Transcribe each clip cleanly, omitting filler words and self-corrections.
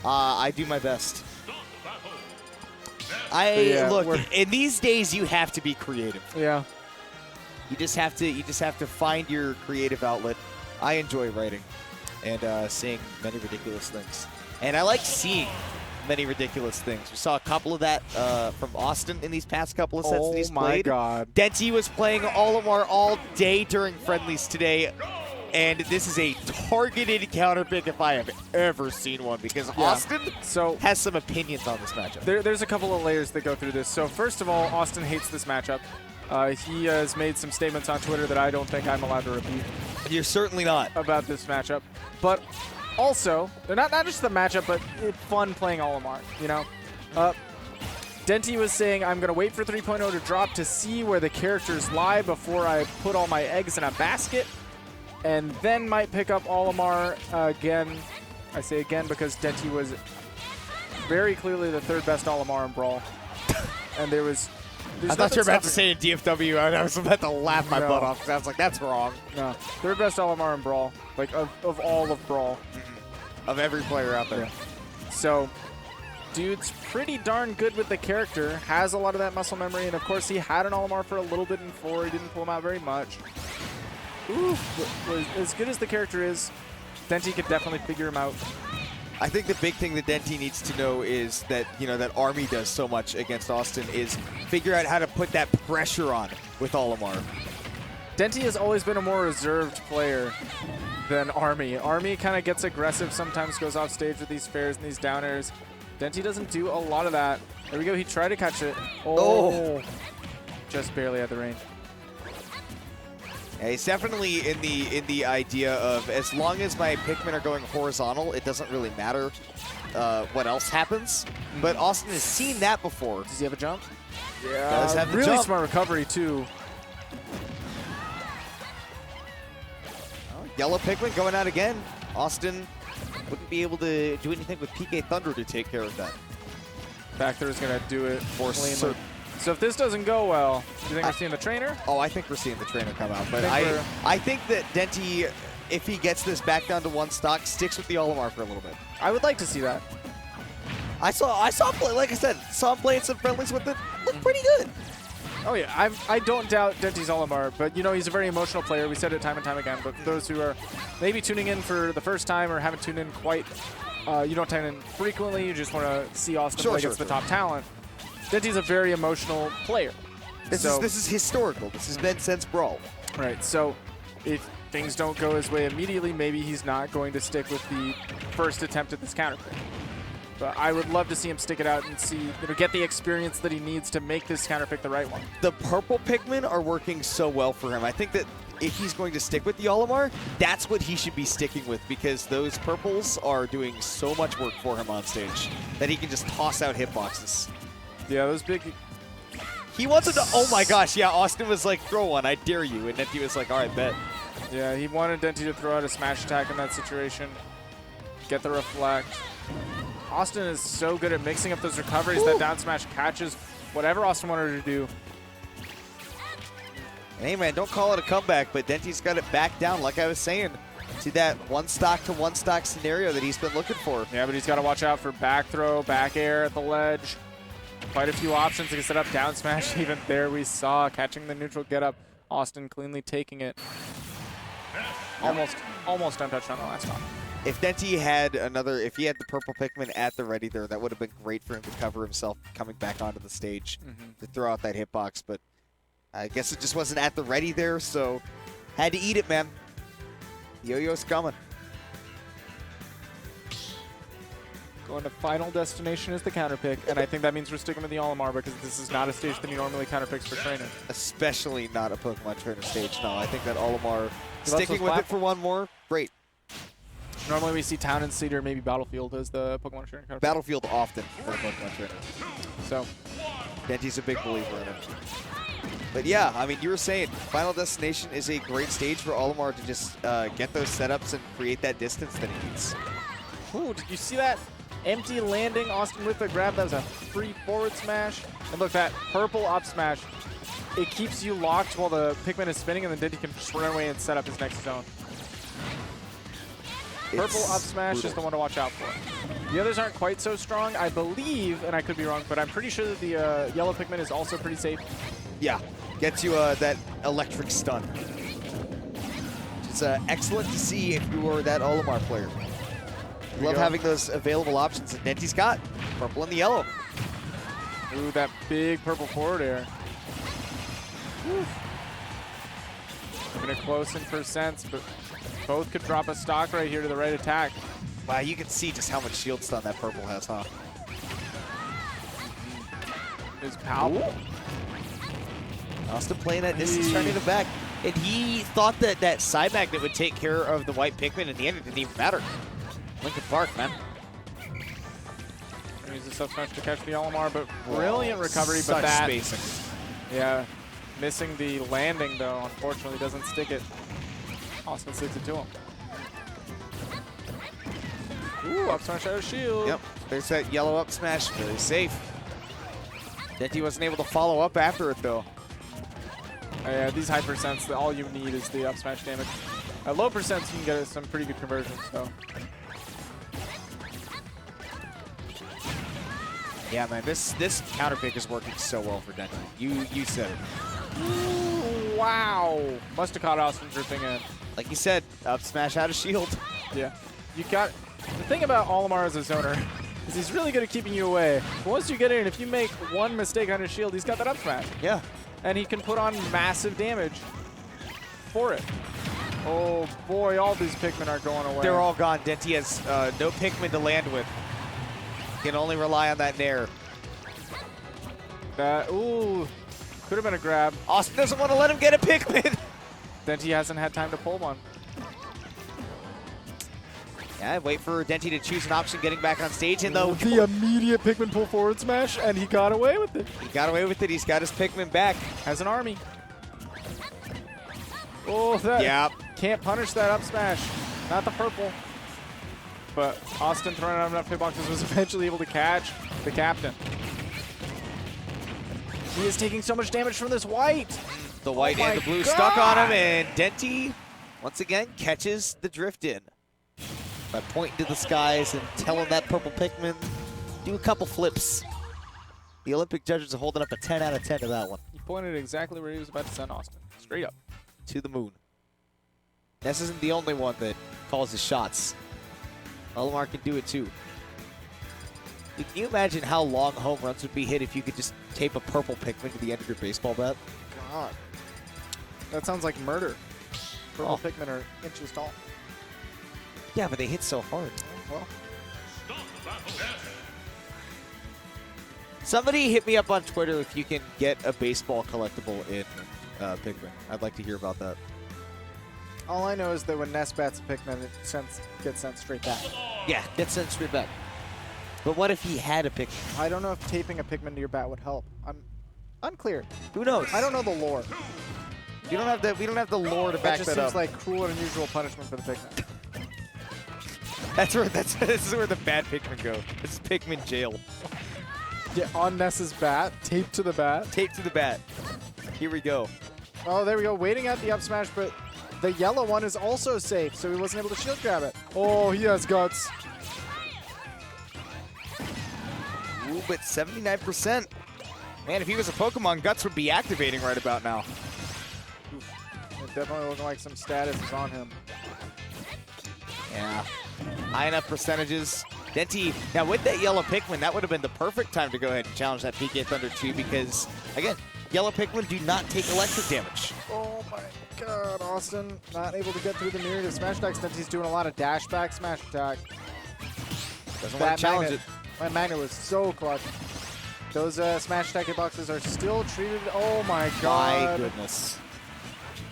I do my best. Look, in these days you have to be creative. Yeah. You just have to find your creative outlet. I enjoy writing and seeing many ridiculous things. And I like seeing many ridiculous things. We saw a couple of that from Awestin in these past couple of sets that he's played. Oh my God. Denti was playing Olimar all day during friendlies today. And this is a targeted counterpick if I have ever seen one, because Awestin has some opinions on this matchup. There's a couple of layers that go through this. So first of all, Awestin hates this matchup. He has made some statements on Twitter that I don't think I'm allowed to repeat. You're certainly not. About this matchup. But also, they're not just the matchup, but it's fun playing Olimar, you know? Denti was saying, I'm going to wait for 3.0 to drop to see where the characters lie before I put all my eggs in a basket. And then might pick up Olimar again. I say again because Denti was very clearly the third best Olimar in Brawl. And I thought you were about to say in DFW. I was about to laugh my butt off because I was like, that's wrong. No, third best Olimar in Brawl, like of all of Brawl. Of every player out there. Yeah. So, dude's pretty darn good with the character, has a lot of that muscle memory, and of course he had an Olimar for a little bit in 4. He didn't pull him out very much. Ooh, as good as the character is, Denti could definitely figure him out. I think the big thing that Denti needs to know is that, that Army does so much against Awestin is figure out how to put that pressure on with Olimar. Denti has always been a more reserved player than Army. Army kind of gets aggressive, sometimes goes off stage with these spares and these down airs. Denti doesn't do a lot of that. There we go, he tried to catch it. Oh. Just barely at the range. Yeah, he's definitely in the idea of, as long as my Pikmin are going horizontal, it doesn't really matter what else happens. But Awestin has seen that before. Does he have a jump? Yeah, does have the really jump. Smart recovery too. Yellow Pikmin going out again. Awestin wouldn't be able to do anything with PK Thunder to take care of that. Back there is going to do it for cleanly. So if this doesn't go well, do you think we're seeing the trainer? Oh, I think we're seeing the trainer come out. But I think that Denti, if he gets this back down to 1 stock, sticks with the Olimar for a little bit. I would like to see that. I saw him play, like I said, saw him playing some friendlies with it. Looked pretty good. Oh yeah, I don't doubt Denti's Olimar, but he's a very emotional player. We said it time and time again. But for those who are maybe tuning in for the first time or haven't tuned in quite, you don't tune in frequently. You just want to see Awestin play against the top talent. Denti's a very emotional player. This is historical. This has been since Brawl. Right. So if things don't go his way immediately, maybe he's not going to stick with the first attempt at this counter pick. But I would love to see him stick it out and see, get the experience that he needs to make this counter pick the right one. The purple Pikmin are working so well for him. I think that if he's going to stick with the Olimar, that's what he should be sticking with, because those purples are doing so much work for him on stage that he can just toss out hitboxes. Yeah, those big... He wanted to... Oh my gosh, yeah, Awestin was like, throw one, I dare you. And Denti was like, all right, bet. Yeah, he wanted Denti to throw out a smash attack in that situation. Get the reflect. Awestin is so good at mixing up those recoveries. That down smash catches whatever Awestin wanted to do. Hey, man, don't call it a comeback, but Denti's got it back down, like I was saying. See that 1 stock to 1 stock scenario that he's been looking for. Yeah, but he's got to watch out for back throw, back air at the ledge. Quite a few options to set up down smash. Even there we saw catching the neutral get up. Awestin cleanly taking it. Almost untouched on the last stop. If Denti had if he had the purple Pikmin at the ready there, that would have been great for him to cover himself coming back onto the stage to throw out that hitbox. But I guess it just wasn't at the ready there, so had to eat it, man. Yo-yo's coming. Going to final destination is the counter pick, and I think that means we're sticking with the Olimar because this is not a stage that he normally counter picks for trainer. Especially not a Pokemon trainer stage. No, I think that Olimar sticking with it for one more, great. Normally we see Town and Cedar, maybe Battlefield as the Pokemon trainer counter pick. Battlefield often for the Pokemon trainer. So Denti's a big believer in it. But yeah, I mean, you were saying Final Destination is a great stage for Olimar to just get those setups and create that distance that he needs. Ooh, did you see that? Empty landing, Awestin with the grab. That was a free forward smash. And look, that purple up smash, it keeps you locked while the Pikmin is spinning, and then Denti can just run away and set up his next zone. Purple up smash is the one to watch out for. The others aren't quite so strong. I believe, and I could be wrong, but I'm pretty sure that the yellow Pikmin is also pretty safe. Yeah, gets you that electric stun. It's excellent to see if you were that Olimar player. Love having those available options, and Denti's got purple and the yellow. Ooh, that big purple forward air. Gonna close in percents, but both could drop a stock right here to the right attack. Wow, you can see just how much shield stun that purple has, huh? Is palpable. Awestin playing that distance, turning the back. And he thought that that side magnet would take care of the white Pikmin. In the end, it didn't even matter. Linkin Park, man. Use the sub smash to catch the Olimar, but brilliant recovery. Such but that, spacing. Yeah, missing the landing though. Unfortunately, doesn't stick it. Awestin sticks it to him. Ooh, up smash out of shield. Yep, there's that yellow up smash, very safe. Denti wasn't able to follow up after it though. Yeah, these high percents, all you need is the up smash damage. At low percents, you can get some pretty good conversions. So. Yeah, man, this counter pick is working so well for Denti. You said it. Ooh, wow. Must have caught Awestin dripping in. Like you said, up smash out of shield. Yeah. You got the thing about Olimar as a zoner is he's really good at keeping you away. But once you get in, if you make one mistake on his shield, he's got that up smash. Yeah. And he can put on massive damage for it. Oh boy, all these Pikmin are going away. They're all gone. Denti has no Pikmin to land with. Can only rely on that Nair. Ooh, could have been a grab. Awestin doesn't want to let him get a Pikmin. Denti hasn't had time to pull one. Yeah, wait for Denti to choose an option getting back on stage. And though the immediate Pikmin pull forward smash, and he got away with it. He got away with it. He's got his Pikmin back. Has an army. Oh, that can't punish that up smash. Not the purple. But Awestin throwing out enough hitboxes was eventually able to catch the captain. He is taking so much damage from this white. The white and the blue stuck on him, and Denti once again catches the drift in by pointing to the skies and telling that purple Pikmin do a couple flips. The Olympic judges are holding up a 10 out of 10 to that one. He pointed exactly where he was about to send Awestin. Straight up. To the moon. Ness isn't the only one that calls his shots. Olimar can do it too. Can you imagine how long home runs would be hit if you could just tape a purple Pikmin to the end of your baseball bat? God. That sounds like murder. Purple Pikmin are inches tall. Yeah, but they hit so hard. Well. Somebody hit me up on Twitter if you can get a baseball collectible in Pikmin. I'd like to hear about that. All I know is that when Ness bats a Pikmin, it gets sent straight back. Yeah, gets sent straight back. But what if he had a Pikmin? I don't know if taping a Pikmin to your bat would help. I'm unclear. Who knows? I don't know the lore. We don't have the lore to back That just that seems up. like cruel and unusual punishment for the Pikmin. This is where the bad Pikmin go. This is Pikmin jail. Yeah, on Ness's bat, taped to the bat. Taped to the bat. Here we go. Oh, there we go. Waiting at the up smash, but the yellow one is also safe, so he wasn't able to shield grab it. Oh, he has guts. Ooh, but 79%. Man, if he was a Pokemon, Guts would be activating right about now. It definitely looking like some status is on him. Yeah. High enough percentages. Denti, now with that yellow Pikmin, that would have been the perfect time to go ahead and challenge that PK Thunder 2 because, again, yellow Pikmin do not take electric damage. Oh my god, Awestin not able to get through the mirror to smash attack. Denti's doing a lot of dash back smash attack. Doesn't want to challenge it. My magnet was so clutch. Those smash attack hitboxes are still treated, oh my god. My goodness.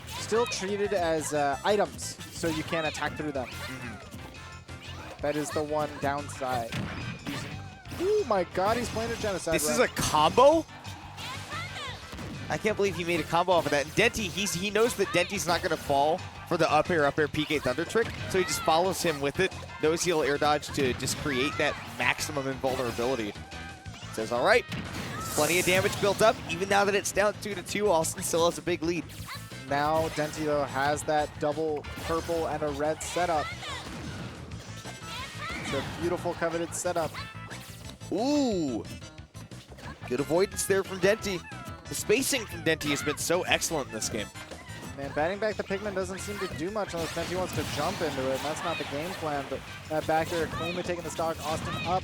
Still treated as items, so you can't attack through them. That is the one downside. Oh my god, he's playing a genocide. This is a combo? I can't believe he made a combo off of that. And Denti, he knows that Denti's not going to fall for the up air PK Thunder trick, so he just follows him with it. Knows he'll air dodge to just create that maximum invulnerability. Says, all right, plenty of damage built up. Even now that it's down 2-2, Awestin still has a big lead. Now Denti, though, has that double purple and a red setup. the beautiful coveted setup. Ooh. Good avoidance there from Denti. The spacing from Denti has been so excellent in this game. Man, batting back the Pikmin doesn't seem to do much unless Denti wants to jump into it, and that's not the game plan. But that back there cleanly taking the stock. Awestin up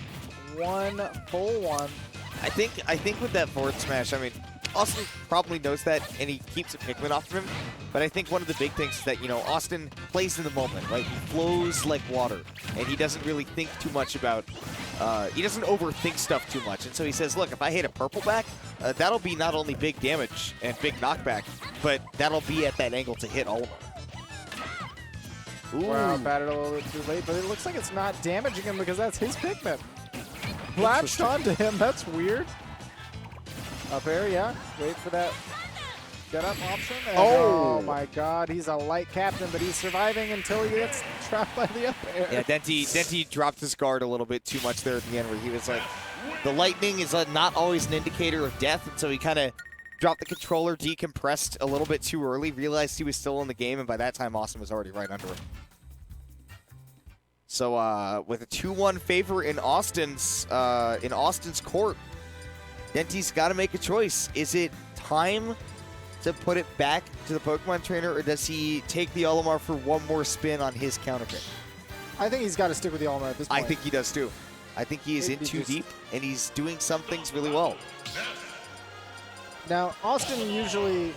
one, full one. I think with that forward smash, I mean, Awestin probably knows that, and he keeps a Pikmin off of him. But I think one of the big things is that, you know, Awestin plays in the moment, right? He flows like water, and he doesn't really think too much about, he doesn't overthink stuff too much. And so he says, look, if I hit a purple back, that'll be not only big damage and big knockback, but that'll be at that angle to hit Olimar. Ooh. Wow, batted a little bit too late, but it looks like it's not damaging him because that's his Pikmin. Latched onto him, that's weird. Up air, yeah. Wait for that get up option. And oh my god, he's a light captain, but he's surviving until he gets trapped by the up air. Yeah, Denti dropped his guard a little bit too much there at the end where he was like, the lightning is not always an indicator of death, and so he kind of dropped the controller, decompressed a little bit too early, realized he was still in the game, and by that time Awestin was already right under him. So with a 2-1 favor in Austin's court, Denti's got to make a choice. Is it time to put it back to the Pokemon trainer, or does he take the Olimar for one more spin on his counter pick? I think he's got to stick with the Olimar at this point. I think he does too. I think he is in too deep, and he's doing some things really well. Now, Awestin usually,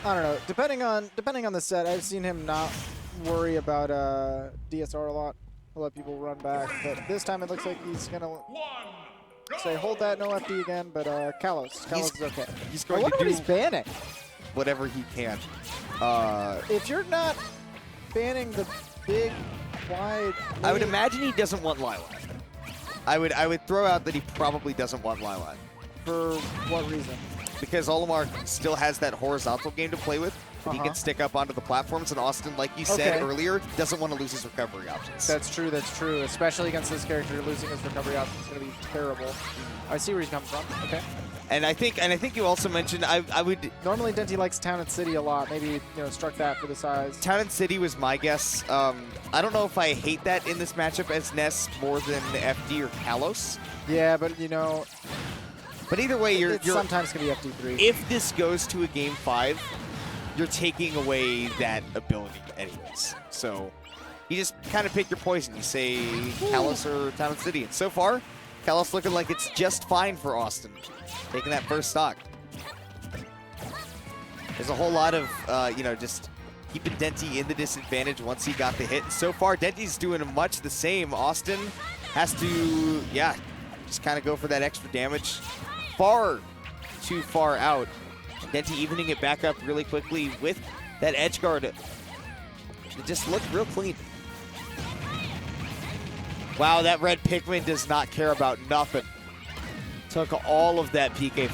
I don't know, depending on the set, I've seen him not worry about DSR a lot. He'll let people run back, but this time it looks like he's going to say, hold that, no FD again, but Kalos is okay. He's going to do what he's banning. Whatever he can. If you're not banning the big, wide... I would imagine he doesn't want Lilac. I would throw out that he probably doesn't want Lilac. For what reason? Because Olimar still has that horizontal game to play with. He can stick up onto the platforms, and Awestin, like you said earlier, doesn't want to lose his recovery options. That's true, especially against this character. Losing his recovery options is going to be terrible. I see where he's coming from. Okay. And I think you also mentioned I would normally Denti likes Town and City a lot. Maybe struck that for the size. Town and City was my guess. I don't know if I hate that in this matchup as Ness more than FD or Kalos. Yeah, but But either way, you're sometimes going to be FD3. If this goes to a Game 5, you're taking away that ability anyways. So you just kind of pick your poison. You say Kalos or Town and City. And so far, Kalos looking like it's just fine for Awestin, taking that first stock. There's a whole lot of, just keeping Denti in the disadvantage once he got the hit. And so far, Denti's doing much the same. Awestin has to, just kind of go for that extra damage. Far too far out. Denti evening it back up really quickly with that edge guard. It just looked real clean. Wow, that red Pikmin does not care about nothing. Took all of that PK.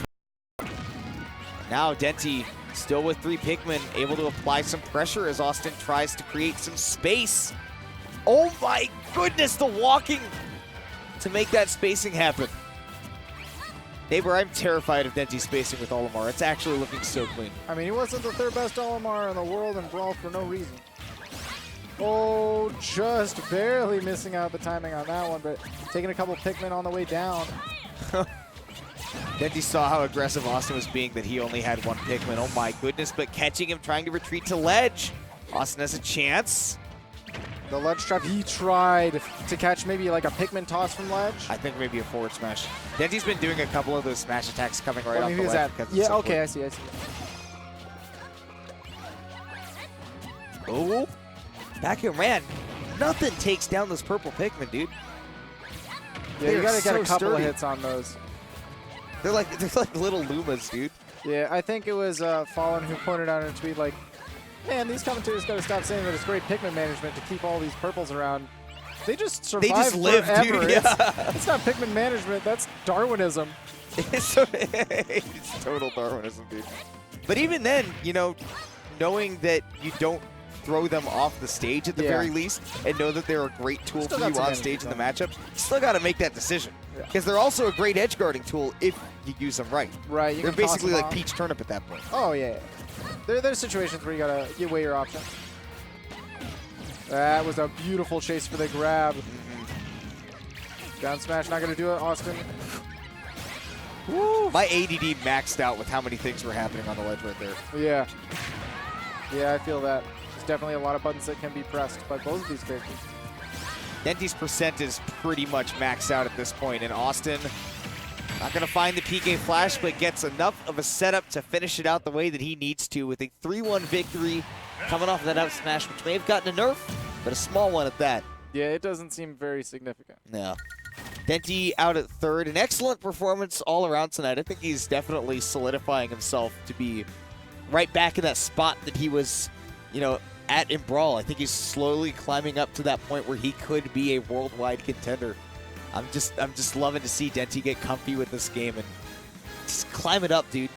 Now Denti still with 3 Pikmin, able to apply some pressure as Awestin tries to create some space. Oh my goodness, the walking to make that spacing happen. Neighbor, I'm terrified of Denti spacing with Olimar. It's actually looking so clean. I mean, he wasn't the 3rd best Olimar in the world in Brawl for no reason. Oh, just barely missing out the timing on that one, but taking a couple Pikmin on the way down. Denti saw how aggressive Awestin was being, that he only had 1 Pikmin. Oh my goodness, but catching him trying to retreat to ledge. Awestin has a chance. The ledge trap, he tried to catch maybe like a Pikmin toss from ledge. I think maybe a forward smash. Denti's been doing a couple of those smash attacks coming right off the ledge. Yeah, okay, I see. Oh, back here, man. Nothing takes down those purple Pikmin, dude. Yeah, you gotta get a couple of hits on those. They're like little Lumas, dude. Yeah, I think it was Fallen who pointed out in a tweet like, man, these commentators got to stop saying that it's great Pikmin management to keep all these purples around. They just survive They just live, forever. dude. Yeah. It's not Pikmin management. That's Darwinism. It's total Darwinism, dude. But even then, knowing that you don't throw them off the stage at the very least and know that they're a great tool for you on stage in the matchup, you still got to make that decision. Because they're also a great edge guarding tool if you use them right. Right. They're basically like Peach Turnip at that point. Oh, yeah. There's situations where you weigh your options. That was a beautiful chase for the grab. Down smash, not going to do it, Awestin. Woo. My ADD maxed out with how many things were happening on the ledge right there. Yeah. Yeah, I feel that. There's definitely a lot of buttons that can be pressed by both of these characters. Denti's percent is pretty much maxed out at this point, and Awestin not going to find the PK flash, but gets enough of a setup to finish it out the way that he needs to with a 3-1 victory coming off of that up smash, which may have gotten a nerf, but a small one at that. Yeah, it doesn't seem very significant. No. Denti out at third. An excellent performance all around tonight. I think he's definitely solidifying himself to be right back in that spot that he was, you know, at in Brawl. I think he's slowly climbing up to that point where he could be a worldwide contender. I'm just loving to see Denti get comfy with this game and just climb it up, dude.